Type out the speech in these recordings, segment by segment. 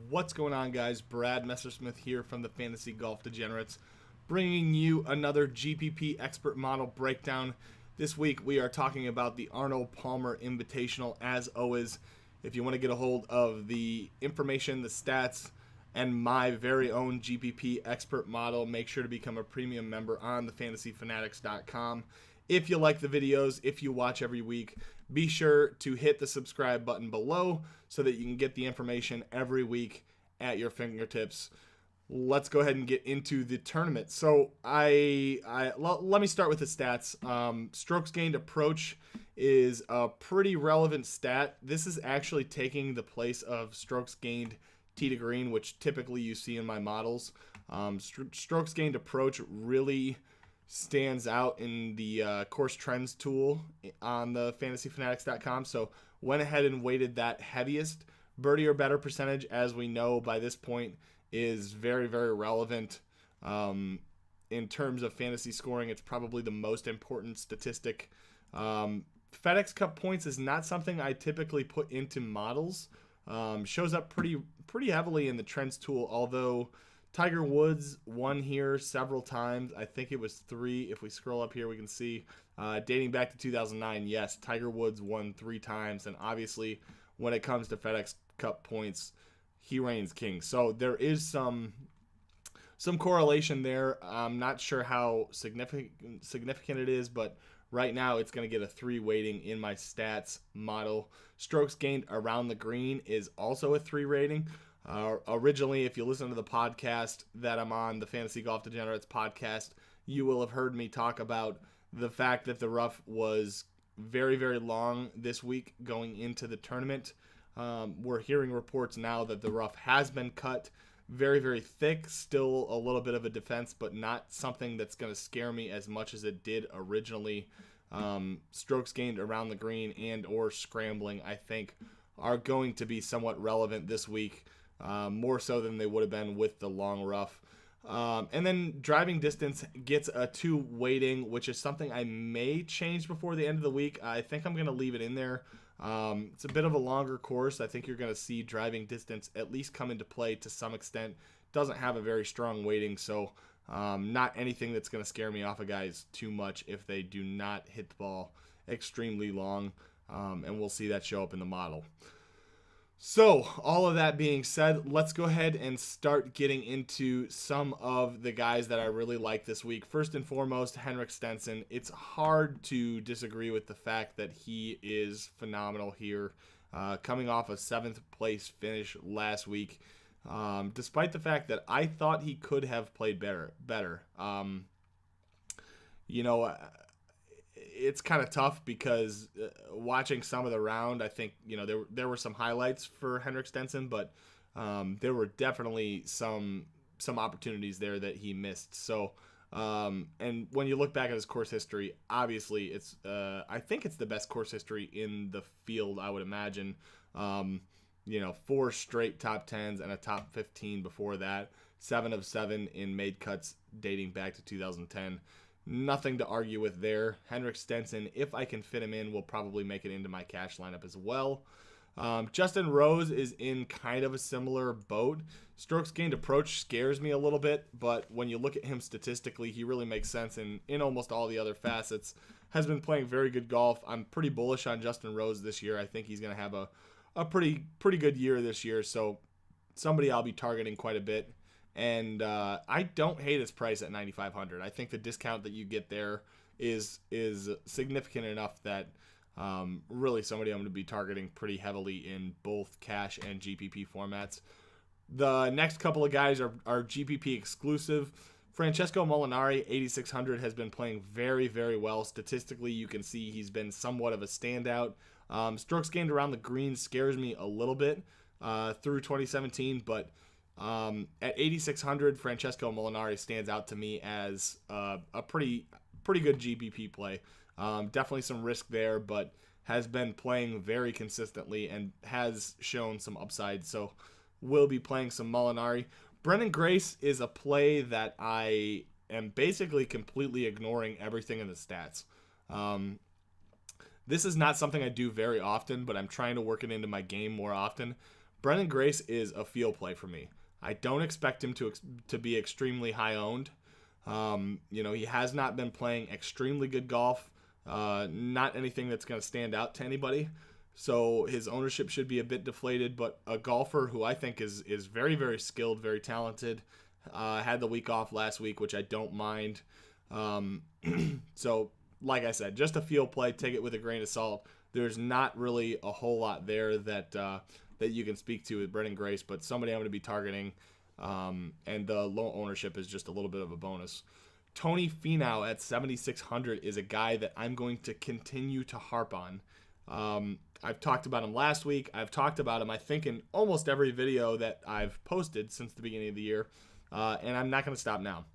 What's going on, guys? Brad Messersmith here from the Fantasy Golf Degenerates, bringing you another GPP expert model breakdown. This week we are talking about the Arnold Palmer Invitational. As always, if you want to get a hold of the information, the stats, and my very own GPP expert model, make sure to become a premium member on thefantasyfanatics.com. If you like the videos, if you watch every week, be sure to hit the subscribe button below so that you can get the information every week at your fingertips. Let's go ahead and get into the tournament. So let me start with the stats. Strokes gained approach is a pretty relevant stat. This is actually taking the place of strokes gained tee to green, which typically you see in my models. Strokes gained approach really stands out in the course trends tool on the fantasyfanatics.com. So went ahead and weighted that heaviest. Birdie or better percentage, as we know by this point, is very, very relevant. In terms of fantasy scoring, it's probably the most important statistic. FedEx Cup points is not something I typically put into models. Shows up pretty heavily in the trends tool, although Tiger Woods won here several times. I think it was 3. If we scroll up here, we can see dating back to 2009, yes, Tiger Woods won 3 times. And obviously, when it comes to FedEx Cup points, he reigns king. So there is some correlation there. I'm not sure how significant it is, but right now it's going to get a 3 weighting in my stats model. Strokes gained around the green is also a 3 rating. Originally, if you listen to the podcast that I'm on, the Fantasy Golf Degenerates podcast, you will have heard me talk about the fact that the rough was very, very long this week going into the tournament. We're hearing reports now that the rough has been cut very, very thick, still a little bit of a defense, but not something that's going to scare me as much as it did originally. Strokes gained around the green and or scrambling, I think, are going to be somewhat relevant this week. More so than they would have been with the long rough. And then driving distance gets a 2 weighting, which is something I may change before the end of the week. I think I'm going to leave it in there. It's a bit of a longer course. I think you're going to see driving distance at least come into play to some extent. Doesn't have a very strong weighting, so not anything that's going to scare me off of guys too much if they do not hit the ball extremely long. And we'll see that show up in the model. So, all of that being said, let's go ahead and start getting into some of the guys that I really like this week. First and foremost, Henrik Stenson. It's hard to disagree with the fact that he is phenomenal here, coming off a 7th place finish last week, despite the fact that I thought he could have played better. It's kind of tough because watching some of the round, I think, there were some highlights for Henrik Stenson, but there were definitely some opportunities there that he missed. So, and when you look back at his course history, obviously it's I think it's the best course history in the field, I would imagine. 4 straight top 10s and a top 15 before that, 7 of 7 in made cuts dating back to 2010. Nothing to argue with there. Henrik Stenson, if I can fit him in, will probably make it into my cash lineup as well. Justin Rose is in kind of a similar boat. Strokes gained approach scares me a little bit, but when you look at him statistically, he really makes sense in almost all the other facets. Has been playing very good golf. I'm pretty bullish on Justin Rose this year. I think he's going to have a pretty good year this year, so somebody I'll be targeting quite a bit. And I don't hate his price at $9,500. I think the discount that you get there is significant enough that really somebody I'm going to be targeting pretty heavily in both cash and GPP formats. The next couple of guys are GPP exclusive. Francesco Molinari, 8,600, has been playing very, very well. Statistically, you can see he's been somewhat of a standout. Strokes gained around the green scares me a little bit through 2017, but at 8,600, Francesco Molinari stands out to me as a pretty good GPP play. Definitely some risk there, but has been playing very consistently and has shown some upside. So we'll be playing some Molinari. Brendan Grace is a play that I am basically completely ignoring everything in the stats. This is not something I do very often, but I'm trying to work it into my game more often. Brennan Grace is a field play for me. I don't expect him to be extremely high owned. He has not been playing extremely good golf. Not anything that's going to stand out to anybody. So his ownership should be a bit deflated, but a golfer who I think is very, very skilled, very talented. Had the week off last week, which I don't mind. So, like I said, just a field play. Take it with a grain of salt. There's not really a whole lot there that you can speak to with Brennan Grace, but somebody I'm going to be targeting. And the low ownership is just a little bit of a bonus. Tony Finau at 7,600 is a guy that I'm going to continue to harp on. I've talked about him last week. I've talked about him, I think, in almost every video that I've posted since the beginning of the year. And I'm not going to stop now.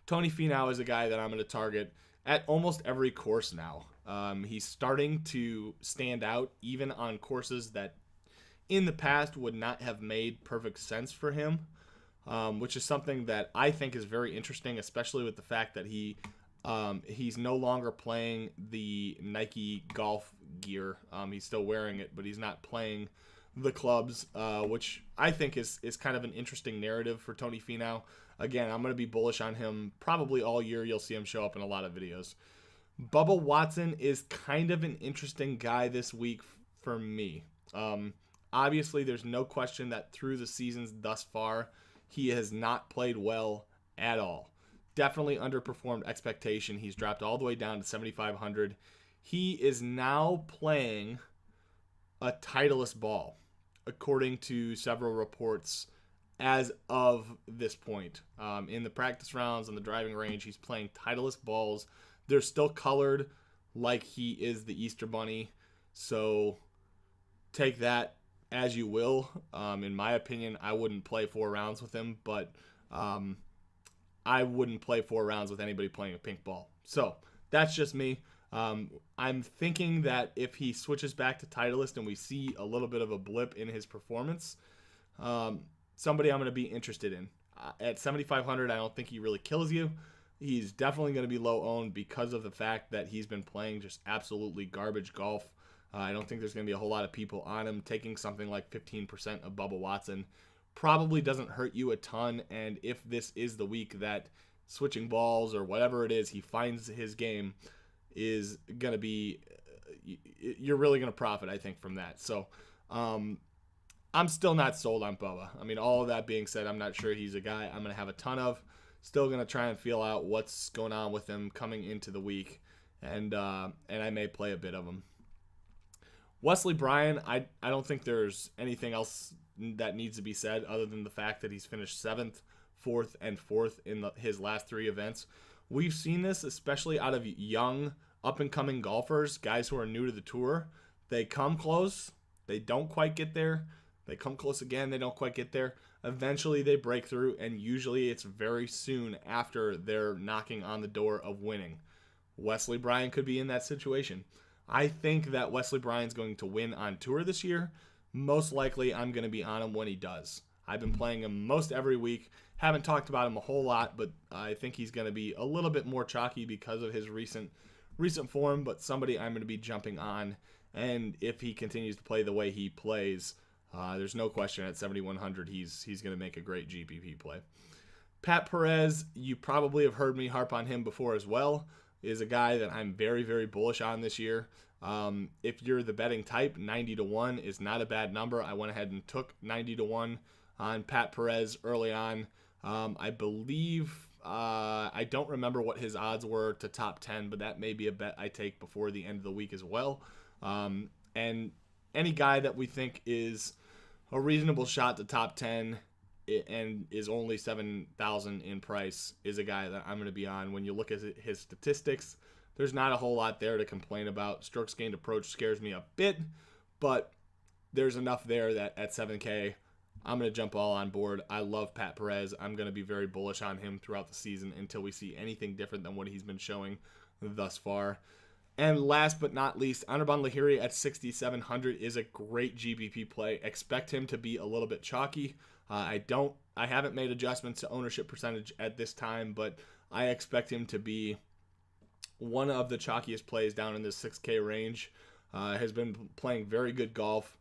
Tony Finau is a guy that I'm going to target at almost every course now. He's starting to stand out even on courses that in the past would not have made perfect sense for him, which is something that I think is very interesting, especially with the fact that he's no longer playing the Nike golf gear. He's still wearing it, but he's not playing the clubs, which I think is kind of an interesting narrative for Tony Finau. Again, I'm going to be bullish on him probably all year. You'll see him show up in a lot of videos. Bubba Watson is kind of an interesting guy this week for me. Obviously, there's no question that through the seasons thus far, he has not played well at all. Definitely underperformed expectation. He's dropped all the way down to 7,500. He is now playing a Titleist ball, according to several reports as of this point. In the practice rounds, on the driving range, he's playing Titleist balls. They're still colored like he is the Easter Bunny. So take that as you will. In my opinion, I wouldn't play 4 rounds with him, but I wouldn't play 4 rounds with anybody playing a pink ball. So that's just me. I'm thinking that if he switches back to Titleist and we see a little bit of a blip in his performance, somebody I'm going to be interested in. At 7,500, I don't think he really kills you. He's definitely going to be low owned because of the fact that he's been playing just absolutely garbage golf. I don't think there's going to be a whole lot of people on him. Taking something like 15% of Bubba Watson probably doesn't hurt you a ton. And if this is the week that switching balls or whatever it is, he finds his game is going to be, you're really going to profit, I think, from that. So I'm still not sold on Bubba. I mean, all of that being said, I'm not sure he's a guy I'm going to have a ton of. Still going to try and feel out what's going on with him coming into the week. And I may play a bit of him. Wesley Bryan, I don't think there's anything else that needs to be said other than the fact that he's finished 7th, 4th, and 4th in his last 3 events. We've seen this especially out of young, up-and-coming golfers, guys who are new to the tour. They come close. They don't quite get there. They come close again. They don't quite get there. Eventually, they break through, and usually it's very soon after they're knocking on the door of winning. Wesley Bryan could be in that situation. I think that Wesley Bryan's going to win on tour this year. Most likely, I'm going to be on him when he does. I've been playing him most every week. Haven't talked about him a whole lot, but I think he's going to be a little bit more chalky because of his recent form, but somebody I'm going to be jumping on. And if he continues to play the way he plays, there's no question at 7,100 he's going to make a great GPP play. Pat Perez, you probably have heard me harp on him before as well, is a guy that I'm very, very bullish on this year. If you're the betting type, 90-1 is not a bad number. I went ahead and took 90-1 on Pat Perez early on. I believe, I don't remember what his odds were to top 10, but that may be a bet I take before the end of the week as well. And any guy that we think is a reasonable shot to top 10 and is only 7,000 in price is a guy that I'm going to be on. When you look at his statistics, there's not a whole lot there to complain about. Strokes gained approach scares me a bit, but there's enough there that at 7K, I'm going to jump all on board. I love Pat Perez. I'm going to be very bullish on him throughout the season until we see anything different than what he's been showing thus far. And last but not least, Anirban Lahiri at 6,700 is a great GPP play. Expect him to be a little bit chalky. I haven't made adjustments to ownership percentage at this time, but I expect him to be one of the chalkiest plays down in the 6K range. Has been playing very good golf.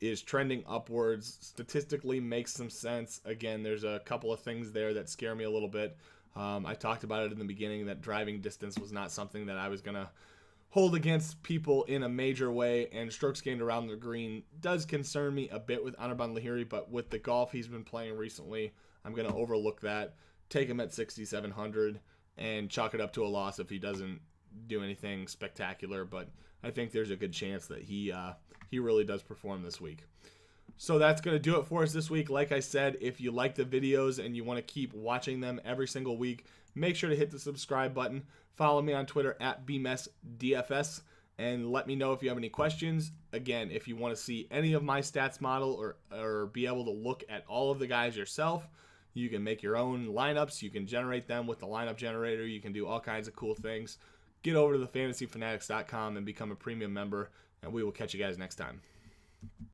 is trending upwards. Statistically makes some sense. Again, there's a couple of things there that scare me a little bit. I talked about it in the beginning that driving distance was not something that I was going to hold against people in a major way, and strokes gained around the green does concern me a bit with Anirban Lahiri, but with the golf he's been playing recently, I'm going to overlook that, take him at 6,700, and chalk it up to a loss if he doesn't do anything spectacular, but I think there's a good chance that he really does perform this week. So that's going to do it for us this week. Like I said, if you like the videos and you want to keep watching them every single week, make sure to hit the subscribe button. Follow me on Twitter at BMSDFS, and let me know if you have any questions. Again, if you want to see any of my stats model or be able to look at all of the guys yourself, you can make your own lineups. You can generate them with the lineup generator. You can do all kinds of cool things. Get over to thefantasyfanatics.com and become a premium member, and we will catch you guys next time.